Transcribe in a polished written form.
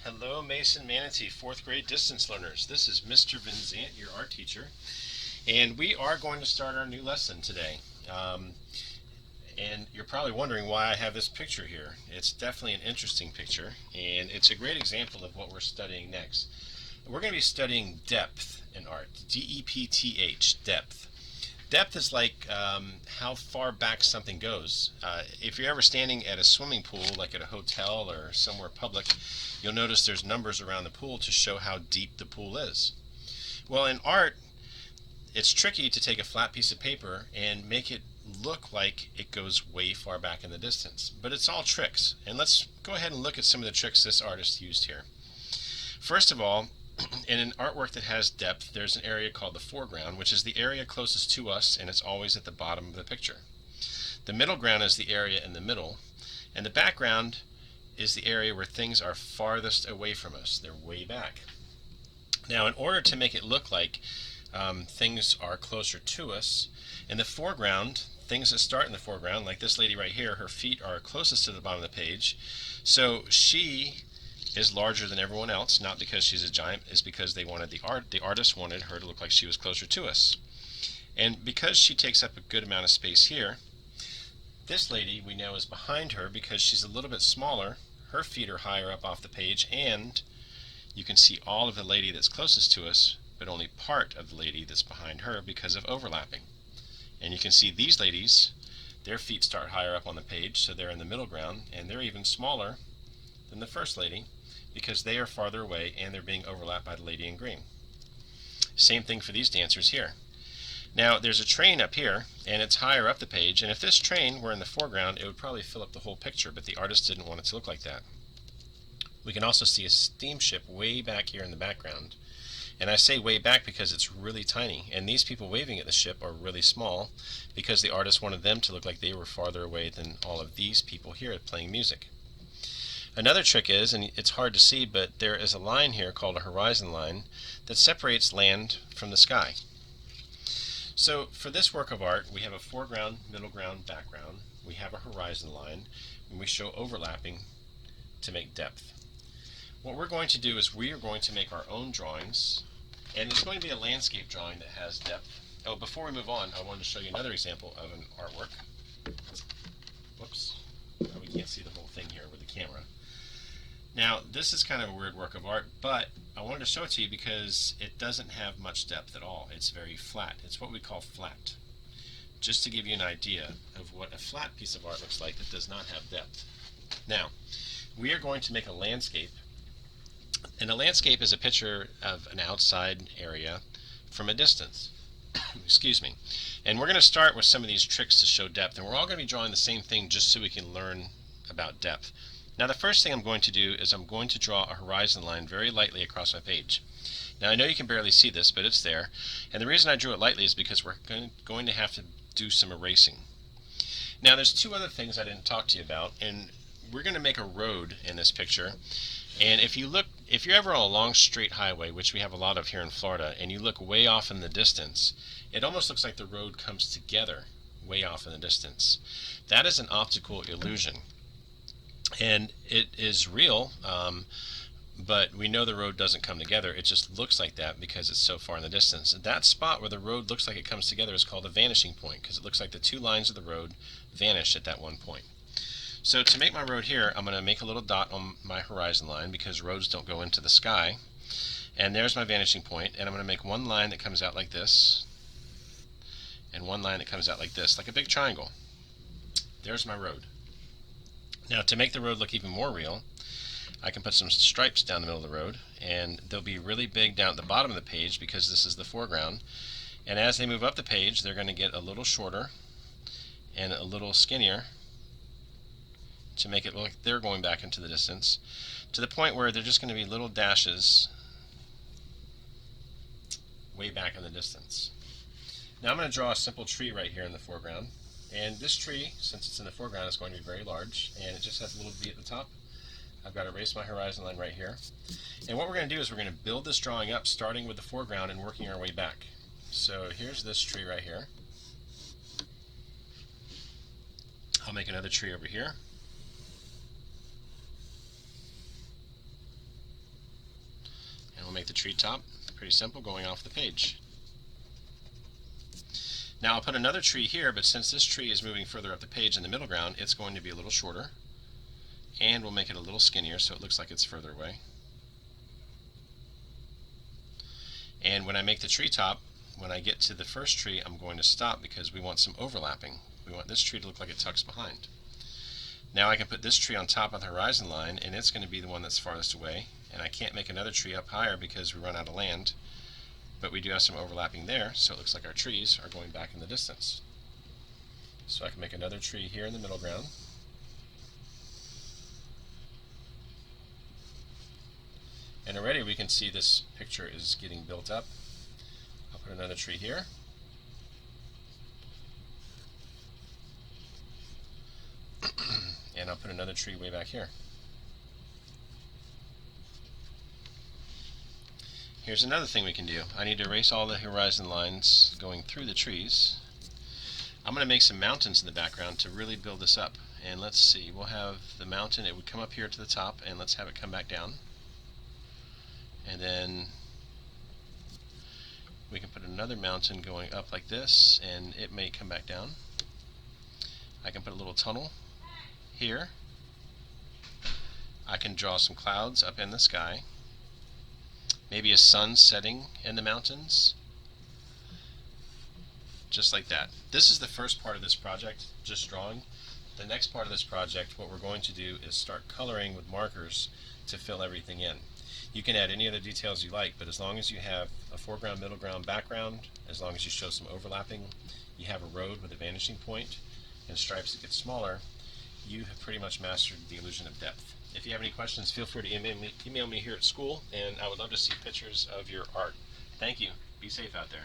Hello, Mason Manatee, fourth grade distance learners. This is Mr. Vinzant, your art teacher, and we are going to start our new lesson today. And you're probably wondering why I have this picture here. It's definitely an interesting picture, and it's a great example of what we're studying next. We're going to be studying depth in art, D-E-P-T-H, depth. Depth is like how far back something goes. If you're ever standing at a swimming pool, like at a hotel or somewhere public, you'll notice there's numbers around the pool to show how deep the pool is. Well, in art, it's tricky to take a flat piece of paper and make it look like it goes way far back in the distance. But it's all tricks. And let's go ahead and look at some of the tricks this artist used here. First of all, in an artwork that has depth, there's an area called the foreground, which is the area closest to us, and it's always at the bottom of the picture. The middle ground is the area in the middle, and the background is the area where things are farthest away from us. They're way back. Now, in order to make it look like things are closer to us, in the foreground, things that start in the foreground, like this lady right here, her feet are closest to the bottom of the page, so she is larger than everyone else, not because she's a giant, is because the artist wanted her to look like she was closer to us. And because she takes up a good amount of space here, this lady we know is behind her because she's a little bit smaller, her feet are higher up off the page, and you can see all of the lady that's closest to us, but only part of the lady that's behind her because of overlapping. And you can see these ladies, their feet start higher up on the page, so they're in the middle ground, and they're even smaller than the first lady, because they are farther away and they're being overlapped by the lady in green. Same thing for these dancers here. Now there's a train up here and it's higher up the page, and if this train were in the foreground it would probably fill up the whole picture, but the artist didn't want it to look like that. We can also see a steamship way back here in the background, and I say way back because it's really tiny, and these people waving at the ship are really small because the artist wanted them to look like they were farther away than all of these people here playing music. Another trick is, and it's hard to see, but there is a line here called a horizon line that separates land from the sky. So for this work of art, we have a foreground, middle ground, background. We have a horizon line, and we show overlapping to make depth. What we're going to do is we are going to make our own drawings, and it's going to be a landscape drawing that has depth. Oh, before we move on, I wanted to show you another example of an artwork. Whoops. Oh, we can't see the whole thing here with the camera. Now, this is kind of a weird work of art, but I wanted to show it to you because it doesn't have much depth at all. It's very flat. It's what we call flat. Just to give you an idea of what a flat piece of art looks like that does not have depth. Now, we are going to make a landscape, and a landscape is a picture of an outside area from a distance. Excuse me. And we're going to start with some of these tricks to show depth, and we're all going to be drawing the same thing just so we can learn about depth. Now the first thing I'm going to do is I'm going to draw a horizon line very lightly across my page. Now I know you can barely see this, but it's there, and the reason I drew it lightly is because we're going to have to do some erasing. Now there's two other things I didn't talk to you about, and we're going to make a road in this picture, and if you're ever on a long straight highway, which we have a lot of here in Florida, and you look way off in the distance, it almost looks like the road comes together way off in the distance. That is an optical illusion. And it is real, but we know the road doesn't come together. It just looks like that because it's so far in the distance. And that spot where the road looks like it comes together is called a vanishing point, because it looks like the two lines of the road vanish at that one point. So to make my road here, I'm going to make a little dot on my horizon line because roads don't go into the sky. And there's my vanishing point, and I'm going to make one line that comes out like this, and one line that comes out like this, like a big triangle. There's my road. Now to make the road look even more real, I can put some stripes down the middle of the road, and they'll be really big down at the bottom of the page because this is the foreground, and as they move up the page they're going to get a little shorter and a little skinnier to make it look like they're going back into the distance, to the point where they're just going to be little dashes way back in the distance. Now I'm going to draw a simple tree right here in the foreground. And this tree, since it's in the foreground, is going to be very large, and it just has a little V at the top. I've got to erase my horizon line right here. And what we're going to do is we're going to build this drawing up, starting with the foreground and working our way back. So here's this tree right here. I'll make another tree over here. make the treetop. Pretty simple, going off the page. Now I'll put another tree here, but since this tree is moving further up the page in the middle ground, it's going to be a little shorter, and we'll make it a little skinnier so it looks like it's further away. And when I make the treetop, when I get to the first tree, I'm going to stop because we want some overlapping. We want this tree to look like it tucks behind. Now I can put this tree on top of the horizon line, and it's going to be the one that's farthest away, and I can't make another tree up higher because we run out of land, but we do have some overlapping there, so it looks like our trees are going back in the distance. So I can make another tree here in the middle ground. And already we can see this picture is getting built up. I'll put another tree here. And I'll put another tree way back here. Here's another thing we can do. I need to erase all the horizon lines going through the trees. I'm going to make some mountains in the background to really build this up. And let's see, we'll have the mountain, it would come up here to the top, and let's have it come back down. And then we can put another mountain going up like this, and it may come back down. I can put a little tunnel here. I can draw some clouds up in the sky. Maybe a sun setting in the mountains. Just like that. This is the first part of this project, just drawing. The next part of this project, what we're going to do is start coloring with markers to fill everything in. You can add any other details you like, but as long as you have a foreground, middle ground, background, as long as you show some overlapping, you have a road with a vanishing point and stripes that get smaller, you have pretty much mastered the illusion of depth. If you have any questions, feel free to email me here at school, and I would love to see pictures of your art. Thank you. Be safe out there.